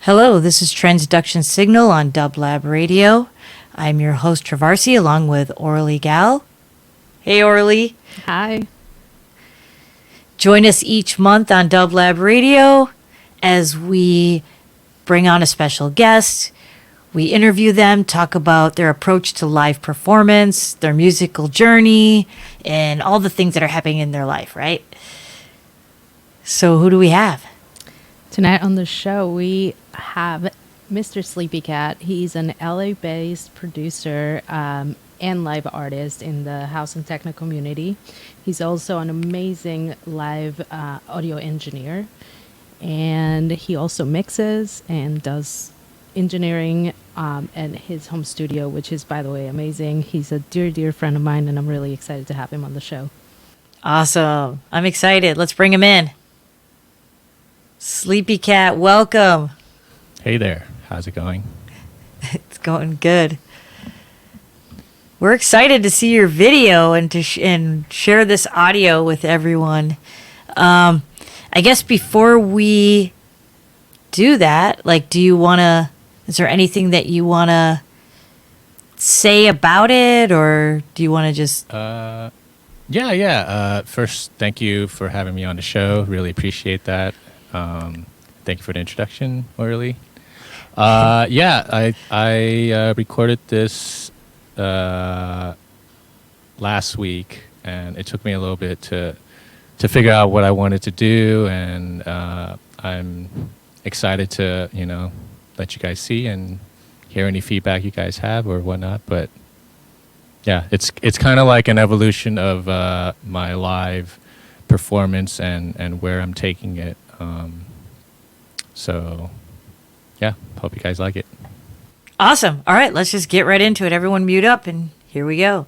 Hello, this is Transduction Signal on DubLab Radio. I'm your host, Trovarsi, along with Orly Gal. Hey, Orly. Hi. Join us each month on DubLab Radio as we bring on a special guest. We interview them, talk about their approach to live performance, their musical journey, and all the things that are happening in their life, right? So who do we have? Tonight on the show, we have Mr. Sleepy Cat. He's an LA-based producer and live artist in the house and techno community. He's also an amazing live audio engineer. And he also mixes and does engineering at his home studio, which is, by the way, amazing. He's a dear, dear friend of mine, and I'm really excited to have him on the show. Awesome. I'm excited. Let's bring him in. Sleepy Cat, welcome. Hey there. How's it going? It's going good. We're excited to see your video and to and share this audio with everyone. I guess before we do that, is there anything that you want to say about it, or do you want to just... Yeah. First, thank you for having me on the show. Really appreciate that. Thank you for the introduction, Orly. I recorded this last week, and it took me a little bit to figure out what I wanted to do, and I'm excited to let you guys see and hear any feedback you guys have or whatnot. But yeah, it's kind of like an evolution of my live performance and where I'm taking it. So yeah, hope you guys like it. Awesome. All right, let's just get right into it. Everyone mute up, and here we go.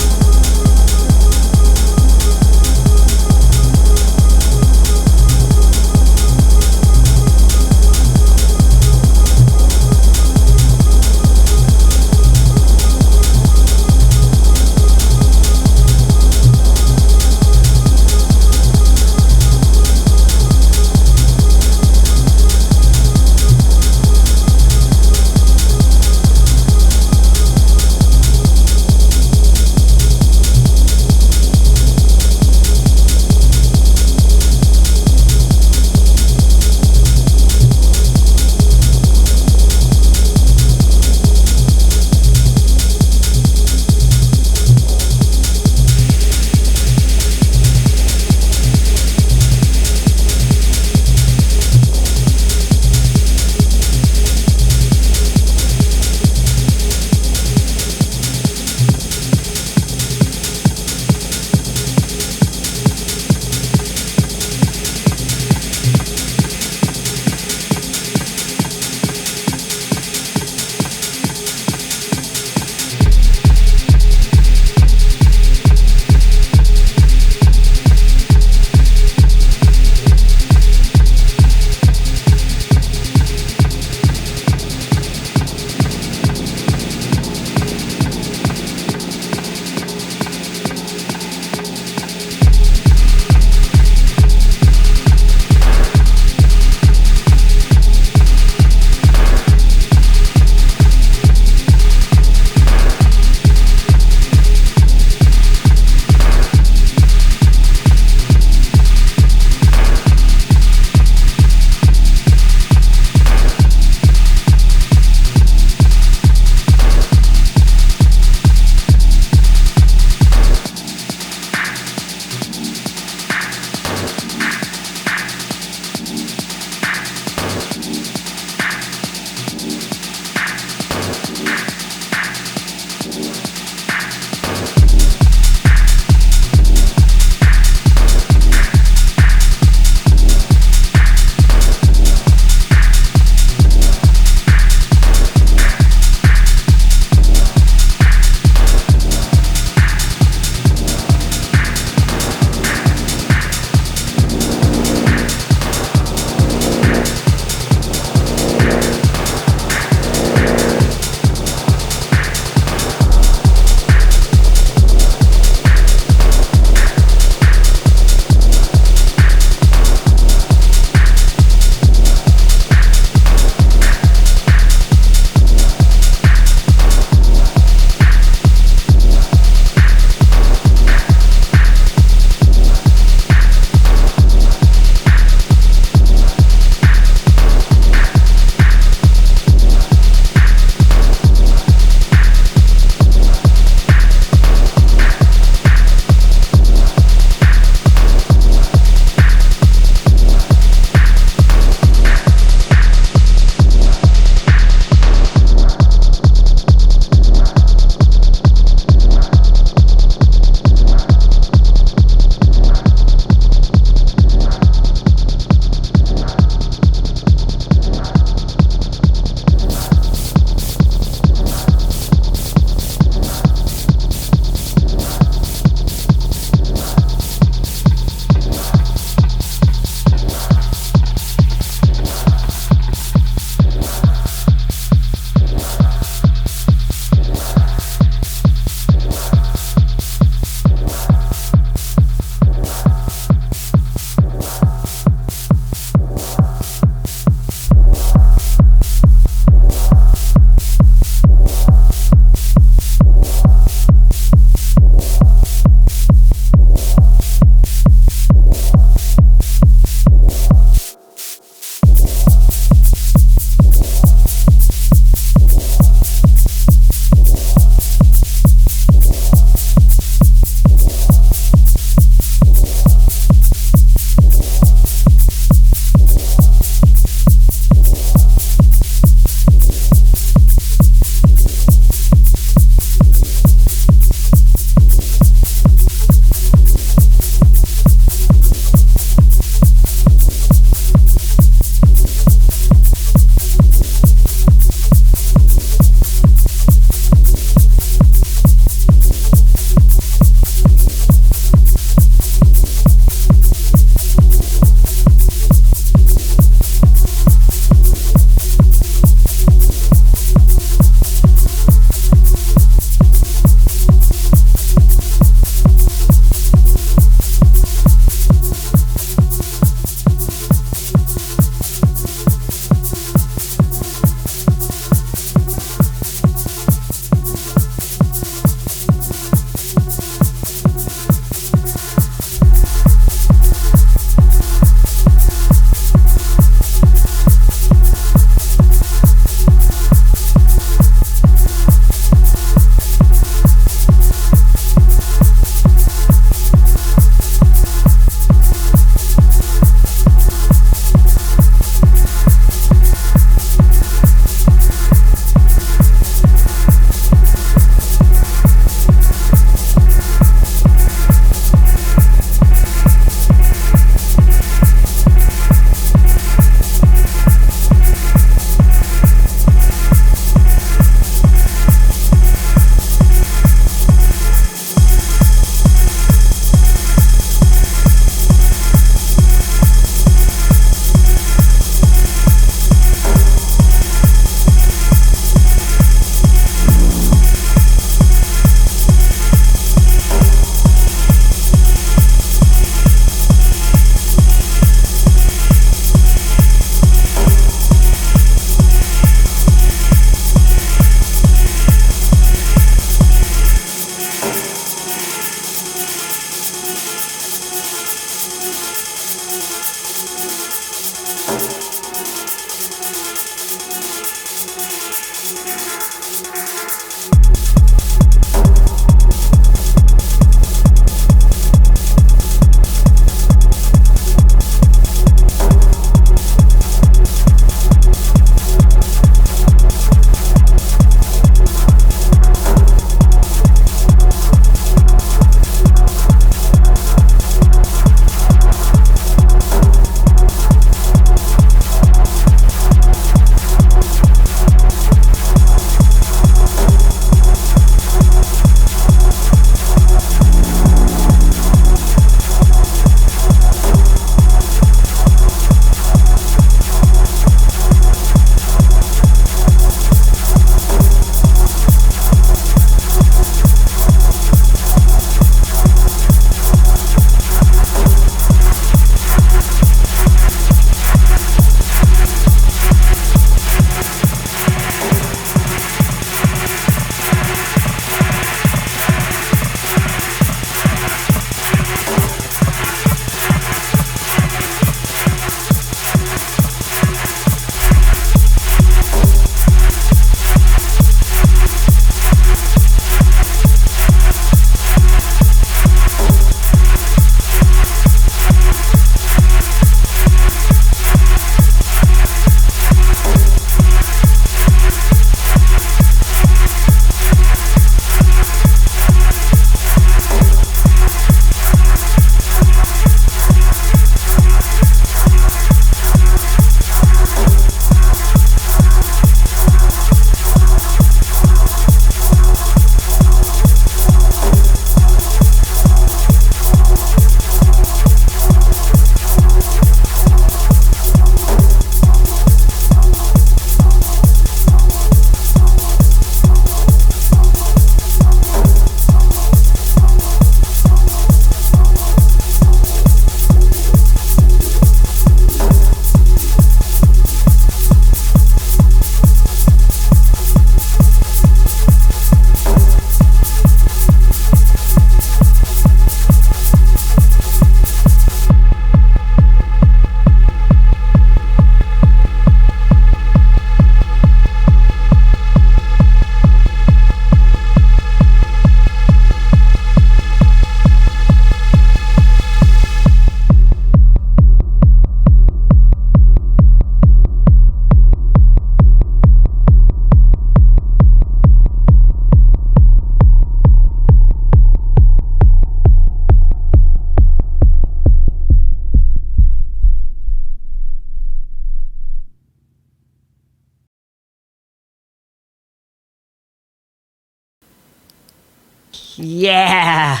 Yeah,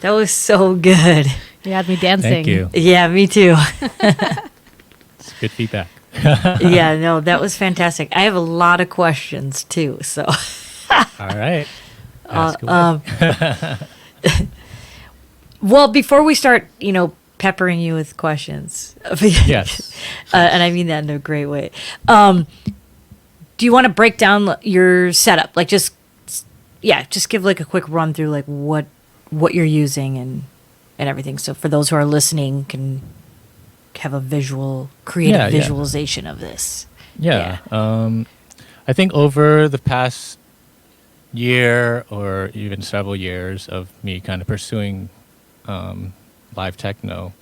that was so good. You had me dancing. Thank you. Yeah, me too. It's good feedback. Yeah, no, that was fantastic. I have a lot of questions too, so. All right. Ask away. Well, before we start, peppering you with questions. Yes. And I mean that in a great way. Do you want to break down your setup? Like just give like a quick run through like what you're using and everything. So for those who are listening can have a creative visualization of this. Yeah. I think over the past year or even several years of me kind of pursuing live techno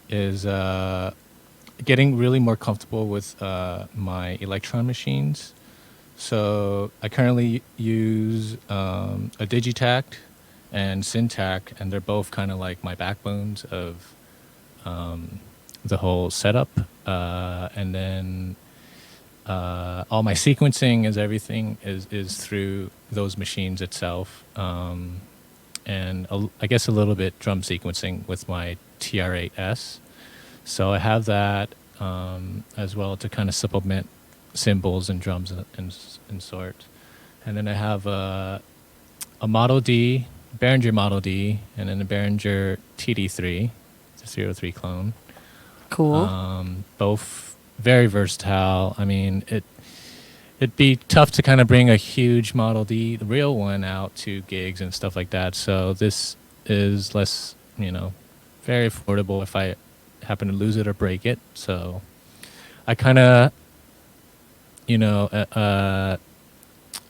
is getting really more comfortable with my Electron machines. So I currently use a Digitact and Syntac, and they're both kind of like my backbones of the whole setup. And then all my sequencing is through those machines itself. And I guess a little bit drum sequencing with my TR-8S. So I have that as well to kind of supplement cymbals and drums and sort. And then I have a Model D, Behringer Model D, and then a Behringer TD3, the 03 clone. Cool. Both very versatile. I mean, it'd be tough to kind of bring a huge Model D, the real one, out to gigs and stuff like that. So this is less, very affordable if I happen to lose it or break it. So I kind of,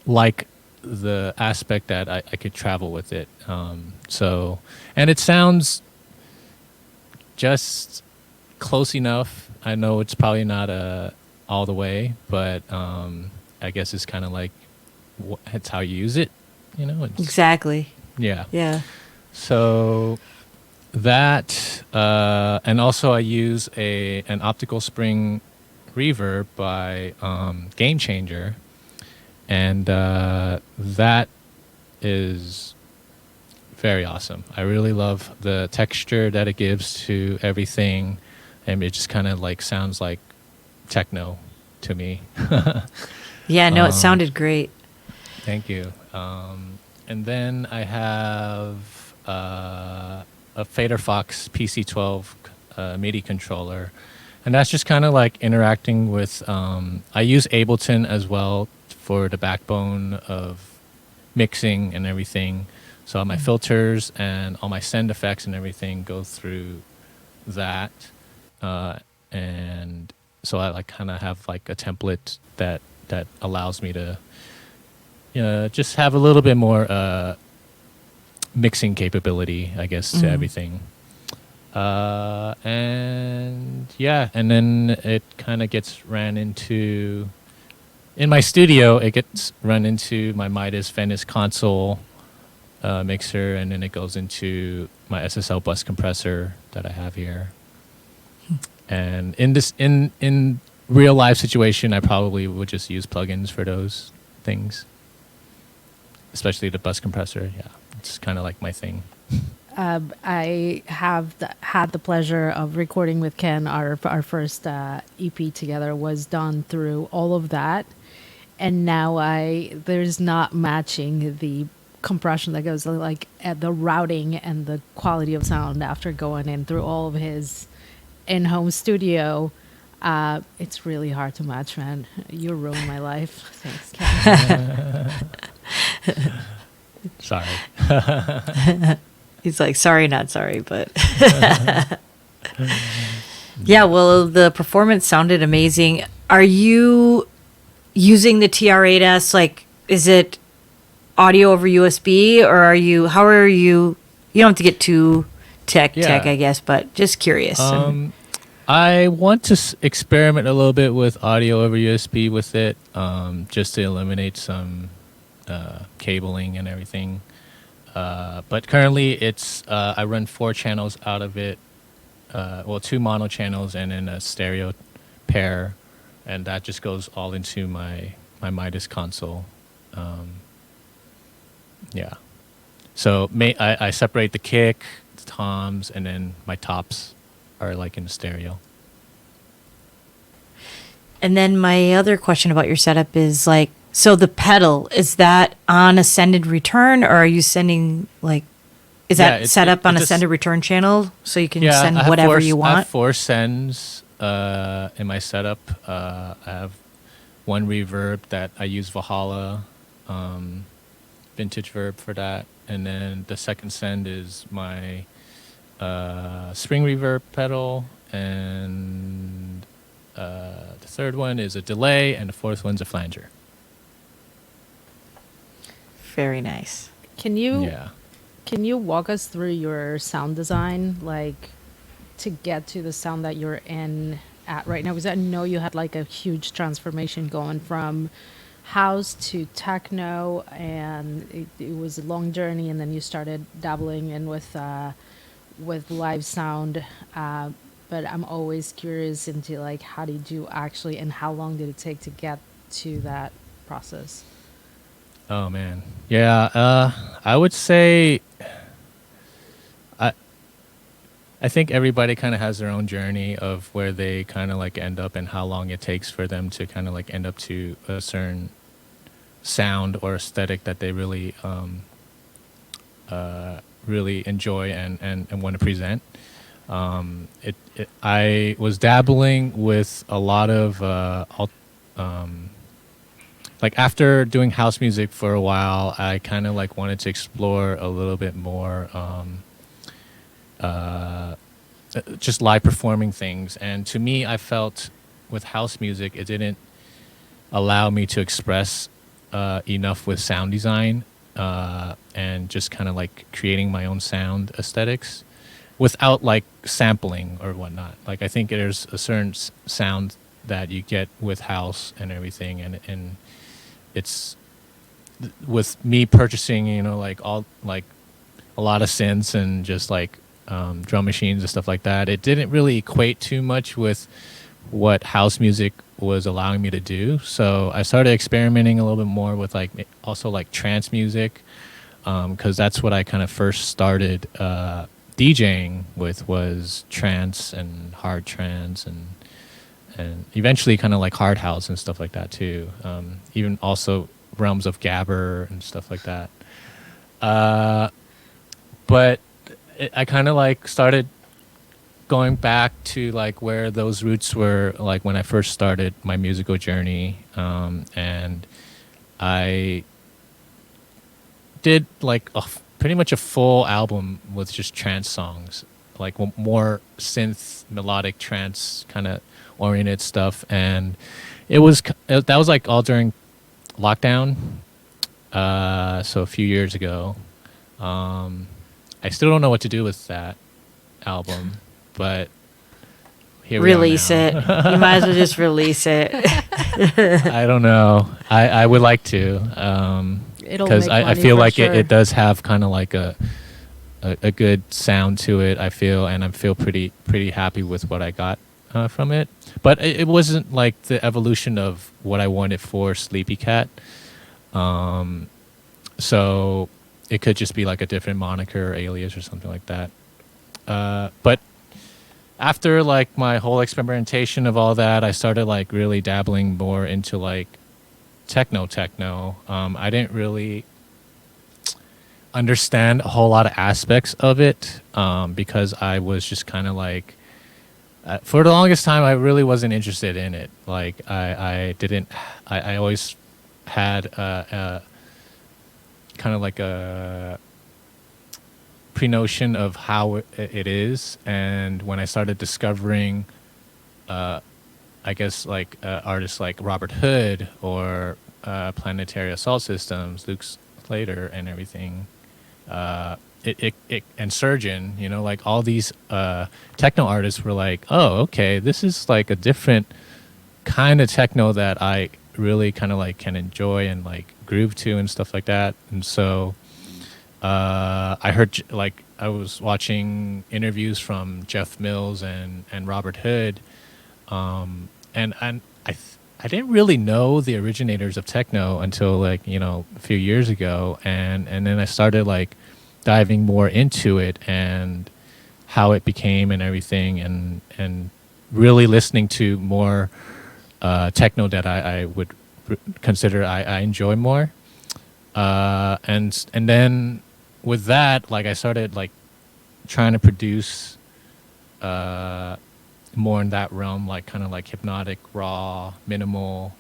like the aspect that I could travel with it. And it sounds just close enough. I know it's probably not all the way, but I guess it's kind of like it's how you use it, Exactly. Yeah. Yeah. So that, and also I use an optical spring reverb by Game Changer, and that is very awesome. I really love the texture that it gives to everything, and it just kind of like sounds like techno to me. Yeah, no, it sounded great. Thank you. And then I have a Fader Fox PC12 MIDI controller, and that's just kind of like interacting with. I use Ableton as well for the backbone of mixing and everything. So all my filters and all my send effects and everything go through that, and so I like kind of have like a template that allows me to just have a little bit more mixing capability, I guess, to everything. And then it kind of gets ran into, in my studio, it gets run into my Midas Venice console mixer, and then it goes into my SSL bus compressor that I have here. And in real life situation, I probably would just use plugins for those things, especially the bus compressor. Yeah, it's kind of like my thing. I have had the pleasure of recording with Ken. Our first EP together was done through all of that, and now there's not matching the compression that goes like at the routing and the quality of sound after going in through all of his in-home studio. It's really hard to match, man. You ruined my life. Thanks, Ken. Sorry. He's like, sorry, not sorry, but yeah, well, the performance sounded amazing. Are you using the TR-8S? Like, is it audio over USB, or how are you don't have to get too tech, I guess, but just curious. I want to experiment a little bit with audio over USB with it, just to eliminate some cabling and everything. But currently, it's I run 4 channels out of it. 2 mono channels and then a stereo pair, and that just goes all into my Midas console. So I separate the kick, the toms, and then my tops are like in the stereo. And then my other question about your setup is like, so the pedal, is that on a send and return, or are you sending like, is that set up on a send and return channel so you can send whatever you want? I have 4 sends in my setup. I have one reverb that I use Valhalla, vintage verb for that. And then the second send is my spring reverb pedal, and the third one is a delay, and the fourth one's a flanger. Very nice. Can you walk us through your sound design, like to get to the sound that you're in at right now? Because I know you had like a huge transformation going from house to techno, and it was a long journey, and then you started dabbling in with live sound. But I'm always curious into like, how did you actually, and how long did it take to get to that process? Oh man, yeah. I would say, I think everybody kind of has their own journey of where they kind of like end up and how long it takes for them to kind of like end up to a certain sound or aesthetic that they really, really enjoy and want to present. I was dabbling with a lot of like after doing house music for a while, I kind of like wanted to explore a little bit more just live performing things. And to me, I felt with house music, it didn't allow me to express enough with sound design and just kind of like creating my own sound aesthetics without like sampling or whatnot. Like I think there's a certain sound that you get with house and everything, and it's with me purchasing, you know, like all like a lot of synths and just like drum machines and stuff like that. It didn't really equate too much with what house music was allowing me to do. So I started experimenting a little bit more with like also like trance music, because that's what I kind of first started DJing with, was trance and hard trance and eventually kind of like hard house and stuff like that too. Even also realms of gabber and stuff like that. But I kind of like started going back to like where those roots were, like when I first started my musical journey. And I did like pretty much a full album with just trance songs, like more synth melodic trance kind of oriented stuff. And that was like all during lockdown, so a few years ago. I still don't know what to do with that album, but here we release are it. You might as well just release it. I don't know. I would like to, because I feel like sure. it does have kind of like a good sound to it, I feel, and I feel pretty happy with what I got from it. But it wasn't like the evolution of what I wanted for Sleepy Cat. So it could just be like a different moniker or alias or something like that. But after like my whole experimentation of all that, I started like really dabbling more into like techno. I didn't really understand a whole lot of aspects of it, because I was just kind of like, for the longest time, I really wasn't interested in it. Like I always had kind of like a pre-notion of how it is. And when I started discovering, I guess like artists like Robert Hood or Planetary Assault Systems, Luke Slater and everything, and Surgeon, you know, like all these techno artists were like, oh, okay, this is like a different kind of techno that I really kind of like can enjoy and like groove to and stuff like that. And so I heard, like, I was watching interviews from Jeff Mills and Robert Hood, and I didn't really know the originators of techno until like, you know, a few years ago, and then I started like diving more into it and how it became and everything, and really listening to more techno that I would consider I enjoy more. And then with that, like I started like trying to produce more in that realm, like kind of like hypnotic, raw, minimal,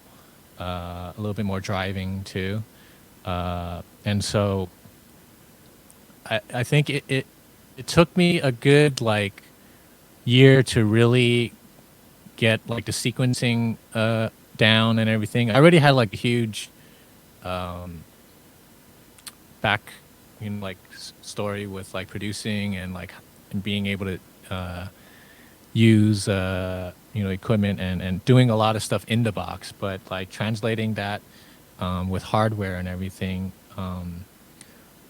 a little bit more driving too. And so I think it took me a good like year to really get like the sequencing down and everything. I already had like a huge back, like story with like producing and like and being able to use equipment and doing a lot of stuff in the box, but like translating that with hardware and everything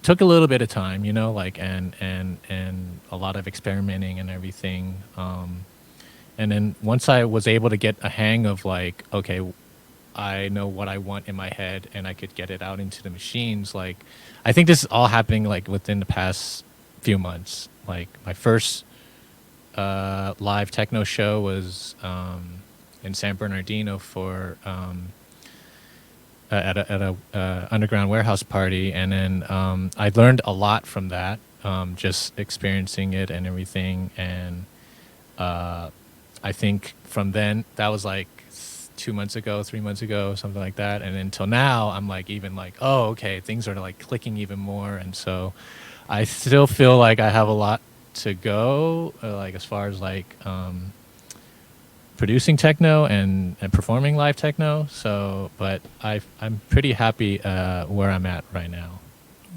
took a little bit of time, like and a lot of experimenting and everything. And then once I was able to get a hang of like, okay, I know what I want in my head and I could get it out into the machines. Like, I think this is all happening like within the past few months. Like my first live techno show was in San Bernardino for at a underground warehouse party, and then I learned a lot from that, just experiencing it and everything. And I think from then, that was like 2 months ago, 3 months ago, something like that. And until now, I'm like even like, oh, okay, things are like clicking even more. And so I still feel like I have a lot to go, like as far as like producing techno and performing live techno. So, but I'm pretty happy where I'm at right now.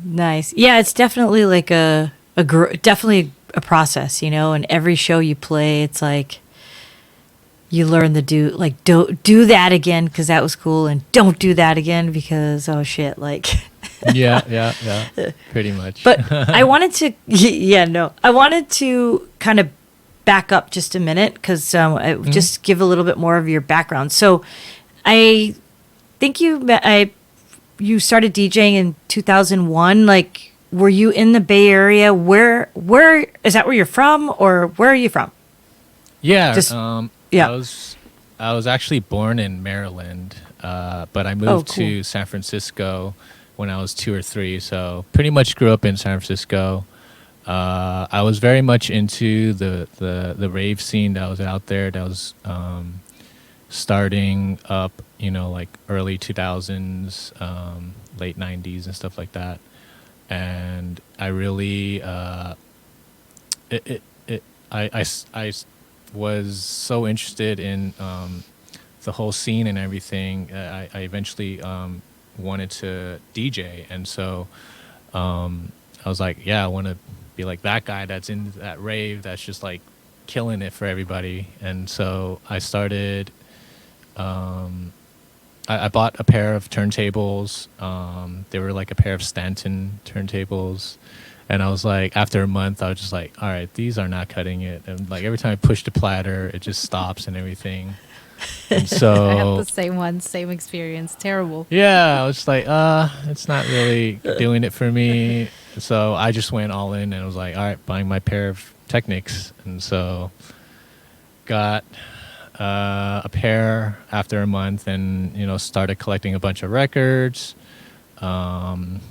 Nice. Yeah, it's definitely like definitely a process, and every show you play, it's like you learn to don't do that again because that was cool, and don't do that again because oh shit, like yeah, pretty much. But I wanted to kind of back up just a minute because just give a little bit more of your background. So I think you started DJing in 2001. Like, were you in the Bay Area? Where is that? Where you're from, or where are you from? Yeah, yeah. I was actually born in Maryland, but I moved to San Francisco when I was 2 or 3. So pretty much grew up in San Francisco. I was very much into the rave scene that was out there. That was starting up, like early 2000s, late 90s and stuff like that. And I really, I was so interested in the whole scene and everything. I eventually wanted to DJ, and so I was like, yeah, I want to be like that guy that's in that rave that's just like killing it for everybody. And so I started. I bought a pair of turntables. They were like a pair of Stanton turntables. And I was like, after a month, I was just like, all right, these are not cutting it. And like every time I push the platter, it just stops and everything. And so I have the same one, same experience. Terrible. Yeah, I was just like, it's not really doing it for me. So I just went all in and I was like, all right, buying my pair of Technics. And so got a pair after a month and, started collecting a bunch of records.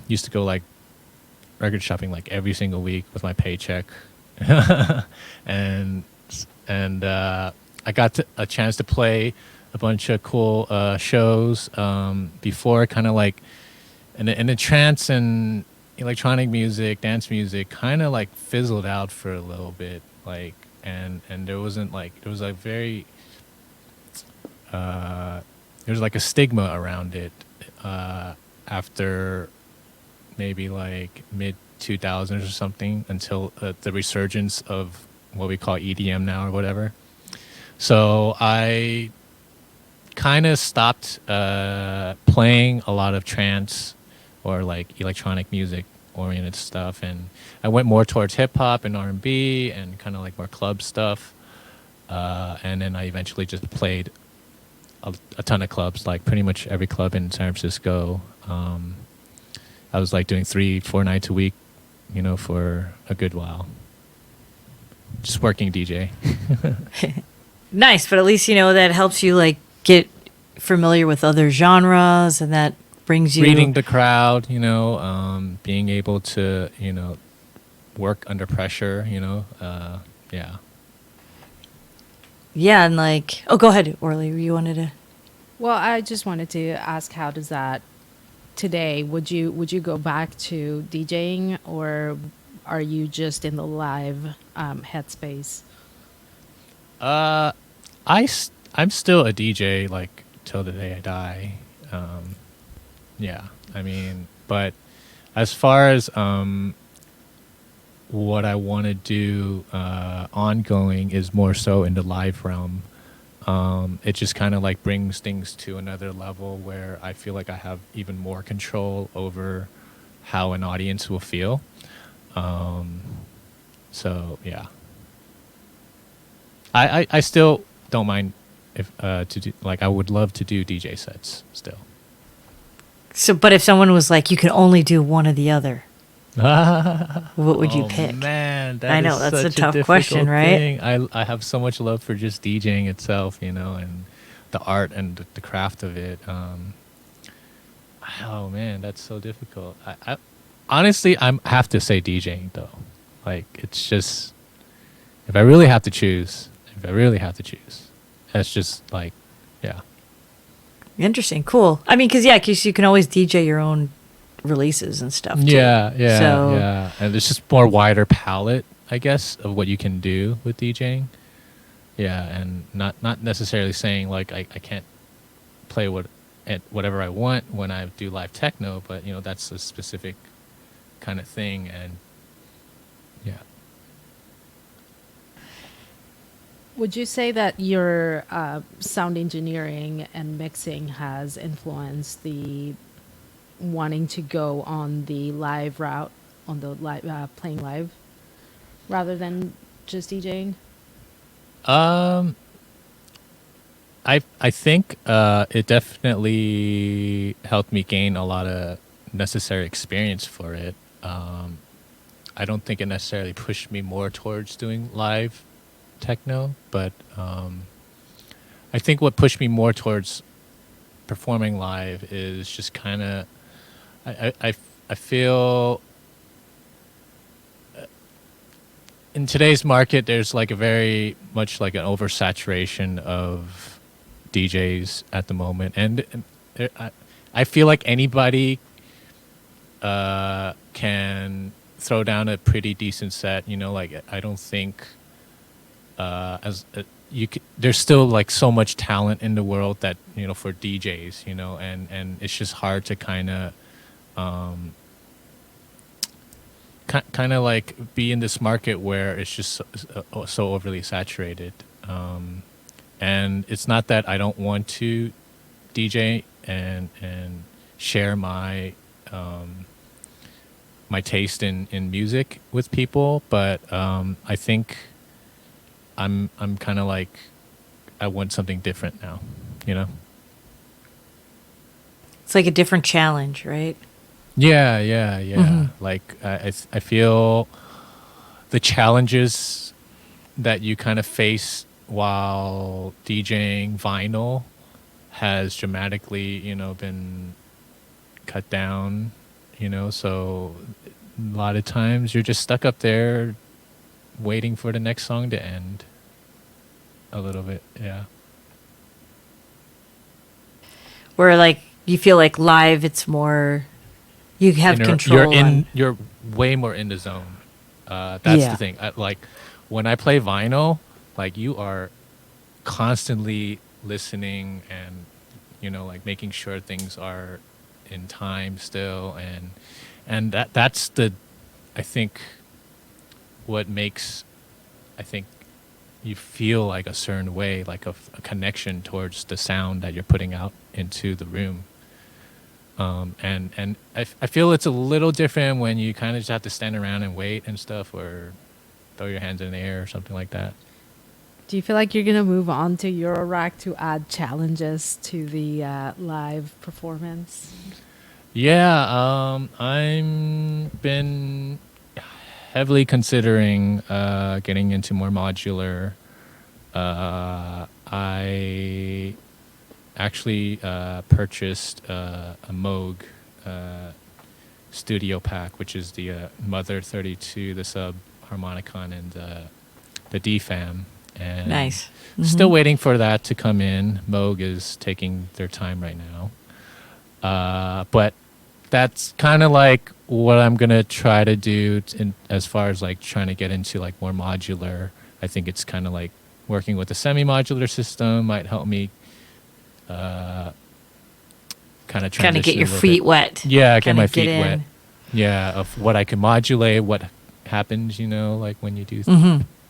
Used to go like record shopping like every single week with my paycheck. and I got a chance to play a bunch of cool shows before, kind of like in the trance and electronic music, dance music kind of like fizzled out for a little bit, like and there wasn't like there was a very there's like a stigma around it after maybe like mid 2000s or something, until the resurgence of what we call EDM now or whatever. So I kind of stopped playing a lot of trance or like electronic music oriented stuff, and I went more towards hip hop and R&B and kind of like more club stuff. And then I eventually just played a ton of clubs, like pretty much every club in San Francisco. I was like doing 3-4 nights a week for a good while. Just working DJ. Nice, but at least that helps you like get familiar with other genres, and that brings you Reading the crowd, being able to, work under pressure, yeah. Yeah, and like, oh, go ahead, Orly. You wanted to. Well, I just wanted to ask, how does that today? Would you go back to DJing, or are you just in the live headspace? I'm still a DJ like till the day I die. Yeah, I mean, but as far as what I want to do ongoing is more so in the live realm. It just kind of like brings things to another level where I feel like I have even more control over how an audience will feel. So yeah, I still don't mind if to do, like, I would love to do DJ sets still. So, but if someone was like, you can only do one or the other, what would you pick? Man, that I know, is that's such a tough difficult question, right? thing. I have so much love for just DJing itself, and the art and the craft of it. Oh man, that's so difficult. I honestly, I have to say DJing though. Like, it's just, if I really have to choose, that's just like, yeah. Interesting, cool. I mean, because you can always DJ your own releases and stuff too. Yeah, So, and there's just more wider palette, I guess, of what you can do with DJing. Yeah, and not necessarily saying like I can't play whatever I want when I do live techno, but that's a specific kind of thing, and yeah. Would you say that your sound engineering and mixing has influenced the wanting to go on the live route, on the live playing live, rather than just DJing? I think it definitely helped me gain a lot of necessary experience for it. I don't think it necessarily pushed me more towards doing live techno, but I think what pushed me more towards performing live is just kind of, I feel in today's market there's like a very much like an oversaturation of DJs at the moment, and I feel like anybody can throw down a pretty decent set. Like, I don't think there's still like so much talent in the world that for DJs, and it's just hard to kind of like be in this market where it's just so overly saturated. And it's not that I don't want to DJ and share my my taste in music with people, but I think I'm kind of like, I want something different now, it's like a different challenge, right? Yeah. Mm-hmm. Like, I feel the challenges that you kind of face while DJing vinyl has dramatically, been cut down, so a lot of times you're just stuck up there waiting for the next song to end a little bit, yeah. Where like you feel like live, it's more, you have control. You're way more in the zone. That's the thing. Like, when I play vinyl, like, you are constantly listening and like making sure things are in time still, and that's I think what makes, I think, you feel like a certain way, like a connection towards the sound that you're putting out into the room. And I feel it's a little different when you kind of just have to stand around and wait and stuff, or throw your hands in the air or something like that. Do you feel like you're going to move on to Eurorack to add challenges to the live performance? Yeah, I'm been heavily considering getting into more modular. I actually purchased a Moog studio pack, which is the Mother 32, the sub harmonicon, and the DFAM. And Nice. still waiting for that to come in. Moog is taking their time right now. But that's kind of like what I'm going to try to do as far as like trying to get into like more modular. I think it's kind of like working with a semi-modular system might help me kind of Get your feet wet. Yeah, get Kinda my feet in. wet. Yeah, of what I can modulate, what happens, like when you do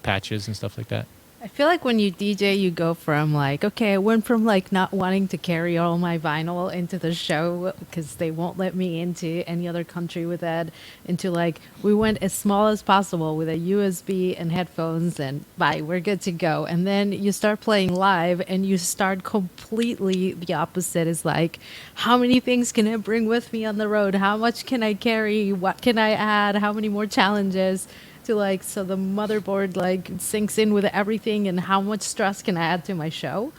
patches and stuff like that. I feel like when you DJ, you go from like, okay, I went from like not wanting to carry all my vinyl into the show because they won't let me into any other country with that, into like, we went as small as possible with a USB and headphones and bye, we're good to go. And then you start playing live and you start completely the opposite. Is like, how many things can I bring with me on the road? How much can I carry? What can I add? How many more challenges? To like, so the motherboard like sinks in with everything, and how much stress can I add to my show?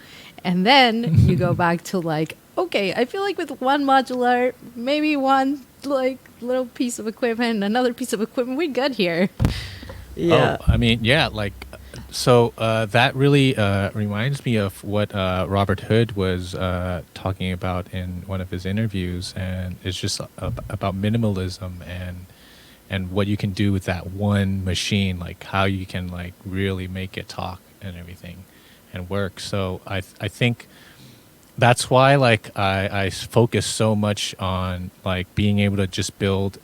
And then you go back to like, okay, I feel like with one modular, maybe one like little piece of equipment, another piece of equipment, we're good here. Yeah. Oh, I mean, yeah, like, so that really reminds me of what Robert Hood was talking about in one of his interviews, and it's just about minimalism and what you can do with that one machine, like how you can like really make it talk and everything and work. So I think that's why like I focus so much on like being able to just build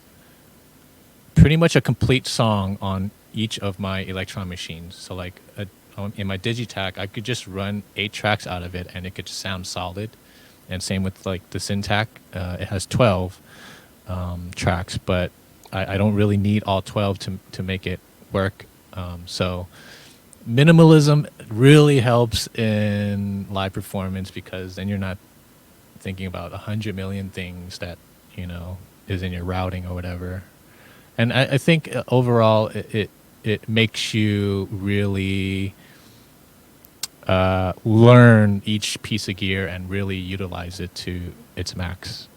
pretty much a complete song on each of my Electron machines. So like in my Digitac, I could just run 8 tracks out of it and it could just sound solid. And same with like the Syntac, it has 12 tracks, but I don't really need all 12 to make it work. So minimalism really helps in live performance, because then you're not thinking about 100 million things that, is in your routing or whatever. And I think overall it makes you really learn each piece of gear and really utilize it to its max.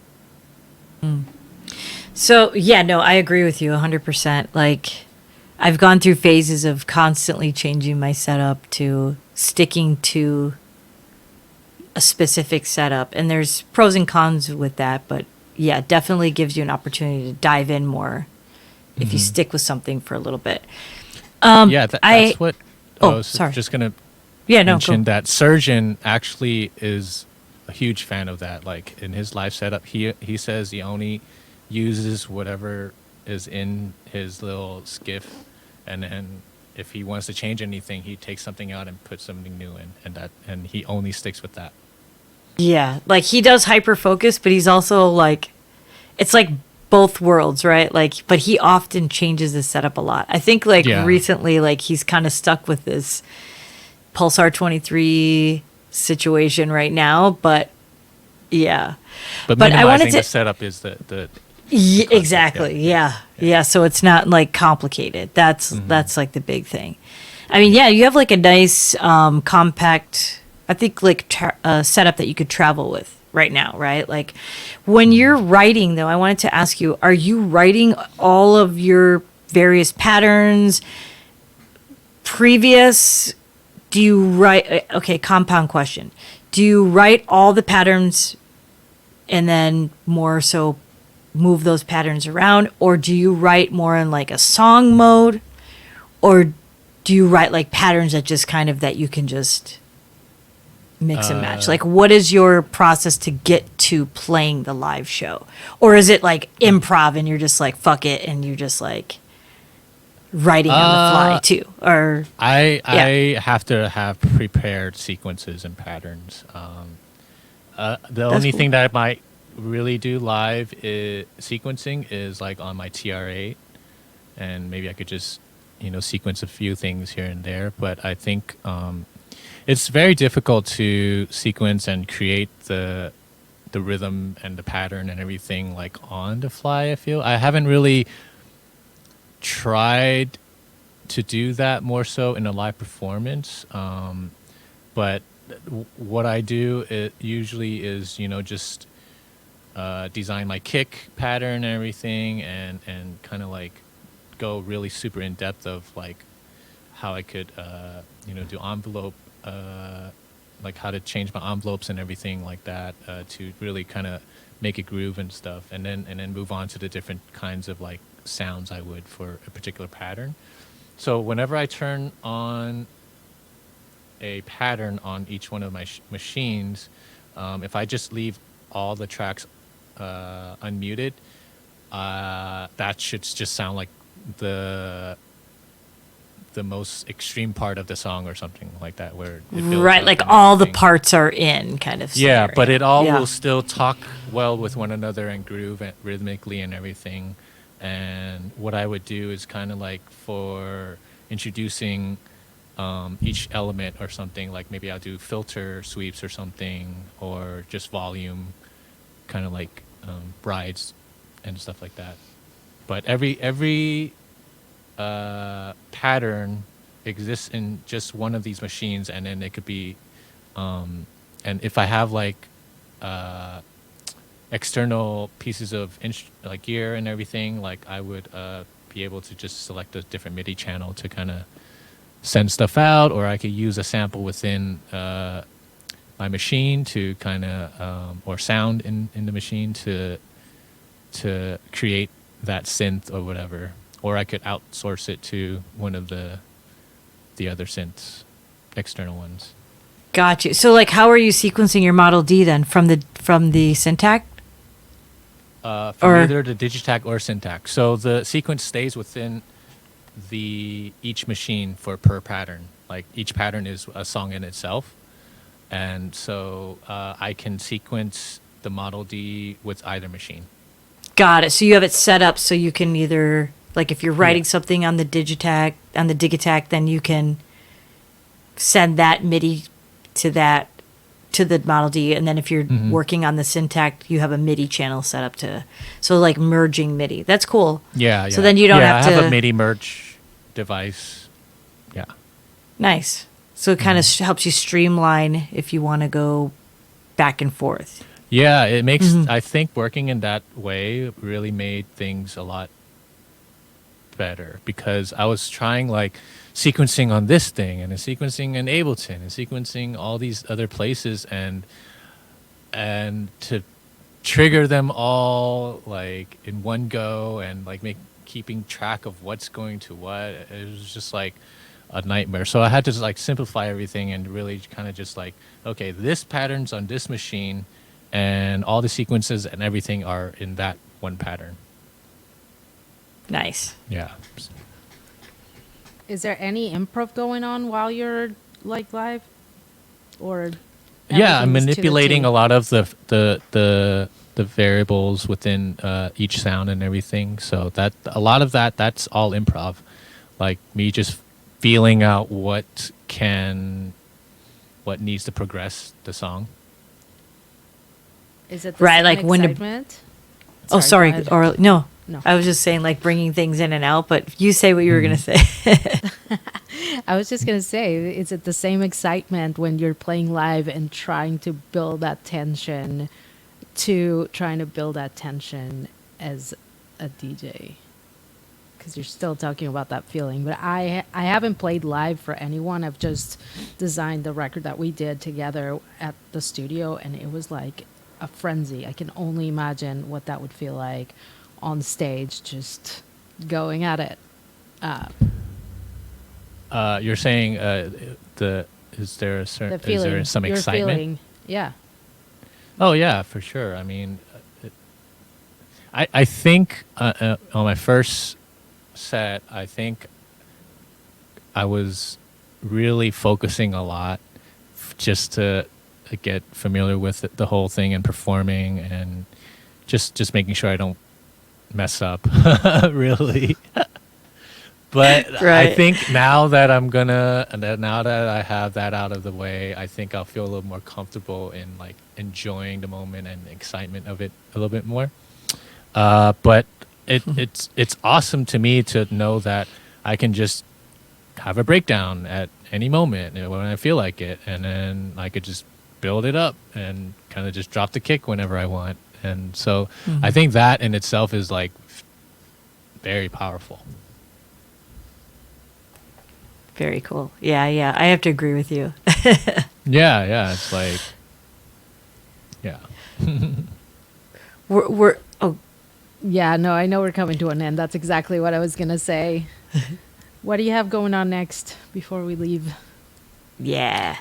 So, yeah, no, I agree with you 100%. Like, I've gone through phases of constantly changing my setup to sticking to a specific setup. And there's pros and cons with that. But, yeah, it definitely gives you an opportunity to dive in more if you stick with something for a little bit. That's what I was sorry. just going to go. mention that Surgeon actually is a huge fan of that. Like, in his live setup, he says he only uses whatever is in his little skiff, and then if he wants to change anything, he takes something out and puts something new in, and he only sticks with that. Yeah, like he does hyper focus, but he's also like, it's like both worlds, right? Like, but he often changes his setup a lot. I think like recently, like he's kind of stuck with this Pulsar 23 situation right now, but yeah. But I wanted the setup is the yeah, exactly. Yeah. So it's not like complicated. That's like the big thing. I mean, yeah, you have like a nice compact, I think like setup that you could travel with right now, right? Like when you're writing though, I wanted to ask you, are you writing all of your various patterns previous? Do you write, okay, compound question. Do you write all the patterns and then more so move those patterns around, or do you write more in like a song mode, or do you write like patterns that just kind of that you can just mix and match? Like what is your process to get to playing the live show? Or is it like improv and you're just like fuck it and you just like writing on the fly too? Or I have to have prepared sequences and patterns. The only thing that I might really do live sequencing is like on my TR8, and maybe I could just sequence a few things here and there, but I think it's very difficult to sequence and create the rhythm and the pattern and everything like on the fly. I feel I haven't really tried to do that more so in a live performance, but what I do usually is, just design my kick pattern and everything, and kind of like go really super in depth of like how I could do envelope, like how to change my envelopes and everything like that, to really kind of make a groove and stuff, and then move on to the different kinds of like sounds I would for a particular pattern. So whenever I turn on a pattern on each one of my machines, if I just leave all the tracks unmuted, that should just sound like the most extreme part of the song or something like that, where it builds Right, up like and all the everything. parts are in kind of Yeah, scenario. but it all Yeah. will still talk well with one another and groove and rhythmically and everything. And what I would do is kind of like for introducing each element or something, like maybe I'll do filter sweeps or something, or just volume, kind of like brides and stuff like that. But every pattern exists in just one of these machines, and then it could be, and if I have like external pieces of like gear and everything, like I would be able to just select a different MIDI channel to kind of send stuff out, or I could use a sample within my machine to kind of, or sound in the machine to create that synth or whatever, or I could outsource it to one of the other synths, external ones. Got you. So, like, how are you sequencing your Model D then from the Syntac? From Or- either the Digitac or Syntac. So the sequence stays within each machine for per pattern. Like each pattern is a song in itself, and so I can sequence the Model D with either machine. Got it. So you have it set up so you can either, like, if you're writing something on the Digitac, then you can send that MIDI to the Model D, and then if you're working on the Syntac, you have a MIDI channel set up so like merging MIDI. That's cool. Yeah. So then you don't have I have to- a MIDI merge device. Yeah. Nice. So it kind of helps you streamline if you want to go back and forth. Yeah, it makes, I think working in that way really made things a lot better, because I was trying like sequencing on this thing and then sequencing in Ableton and sequencing all these other places, and to trigger them all like in one go and like keeping track of what's going to what, it was just like a nightmare. So I had to like simplify everything and really kind of just like, okay, this pattern's on this machine, and all the sequences and everything are in that one pattern. Nice. Yeah. Is there any improv going on while you're like live, or? Yeah, I'm everything's to the manipulating tune? a lot of the variables within each sound and everything. So that a lot of that's all improv, like me just feeling out what needs to progress the song. Is it the Right, same like when to- excitement? Oh, sorry. go ahead. Or no. No. I was just saying, like, bringing things in and out, but you say what you were going to say. I was just gonna say, is it the same excitement when you're playing live and trying to build that tension as a DJ? Because you're still talking about that feeling. But I haven't played live for anyone. I've just designed the record that we did together at the studio, and it was like a frenzy. I can only imagine what that would feel like on stage, just going at it. You're saying is there The feeling, some you're excitement? feeling, yeah. Oh yeah, for sure. I mean, I think on my first set, I think I was really focusing a lot just to get familiar with the whole thing and performing, and just making sure I don't mess up, really. But I Right. think now that now that I have that out of the way, I think I'll feel a little more comfortable in like enjoying the moment and excitement of it a little bit more. But it's awesome to me to know that I can just have a breakdown at any moment when I feel like it, and then I could just build it up and kind of just drop the kick whenever I want. And so I think that in itself is like very powerful. Very cool. Yeah, I have to agree with you. Yeah, it's like, yeah. we're Yeah, no, I know we're coming to an end. That's exactly what I was going to say. What do you have going on next before we leave? yeah.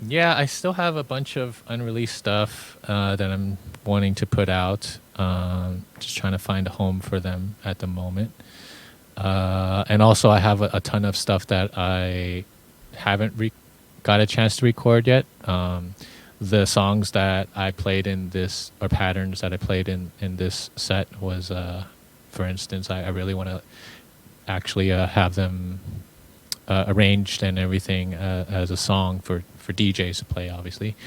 Yeah, I still have a bunch of unreleased stuff that I'm wanting to put out. Just trying to find a home for them at the moment. And also I have a ton of stuff that I haven't got a chance to record yet. The songs that I played in this, or patterns that I played in this set was, for instance, I really want to actually have them arranged and everything as a song for DJs to play, obviously.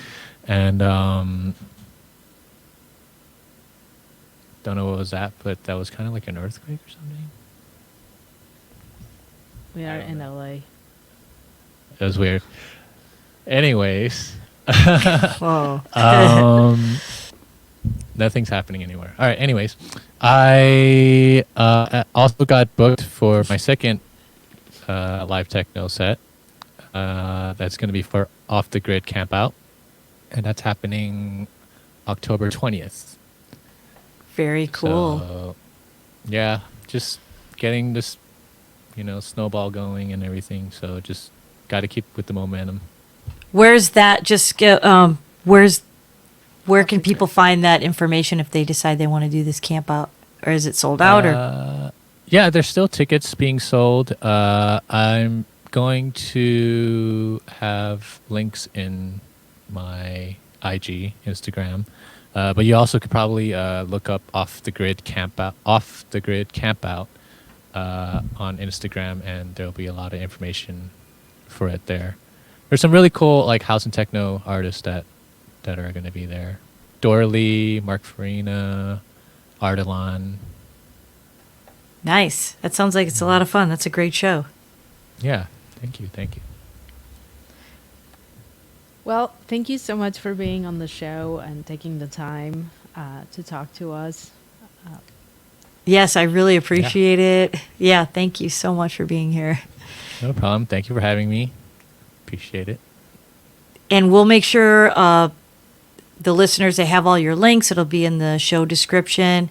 And don't know what was that, but that was kind of like an earthquake or something. We are in LA. It was weird. Anyways. Whoa. Nothing's happening anywhere. All right. Anyways, I also got booked for my second live techno set. That's going to be for Off the Grid Camp Out, and that's happening October 20th. Very cool. So, yeah, just getting this, snowball going and everything. So just got to keep with the momentum. Where's that? Just where can people find that information if they decide they want to do this camp out, or is it sold out? Or yeah, there's still tickets being sold. I'm going to have links in my IG, Instagram, but you also could probably look up Off the Grid Camp Out on Instagram, and there'll be a lot of information for it there. There's some really cool like house and techno artists that are going to be there. Orly, Mark Farina, Ardalan. nice. That sounds like it's a lot of fun. That's a great show. Yeah, thank you. Well, thank you so much for being on the show and taking the time to talk to us. Yes, I really appreciate it. Yeah, thank you so much for being here. No problem. Thank you for having me. Appreciate it. And we'll make sure the listeners, they have all your links. It'll be in the show description.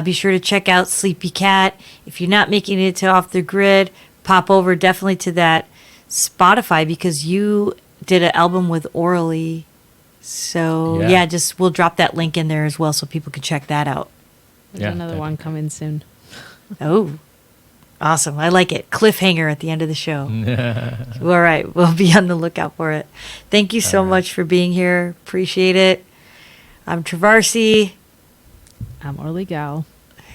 Be sure to check out Sleepy Cat. If you're not making it to Off the Grid, pop over definitely to that Spotify, because you did an album with Orly. So, yeah, we'll drop that link in there as well so people can check that out. There's another one coming soon. Oh, awesome. I like it. Cliffhanger at the end of the show. All right. We'll be on the lookout for it. Thank you so much for being here. Appreciate it. I'm Trovarsi. I'm Orly Gal.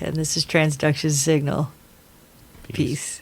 And this is Transduction Signal. Peace.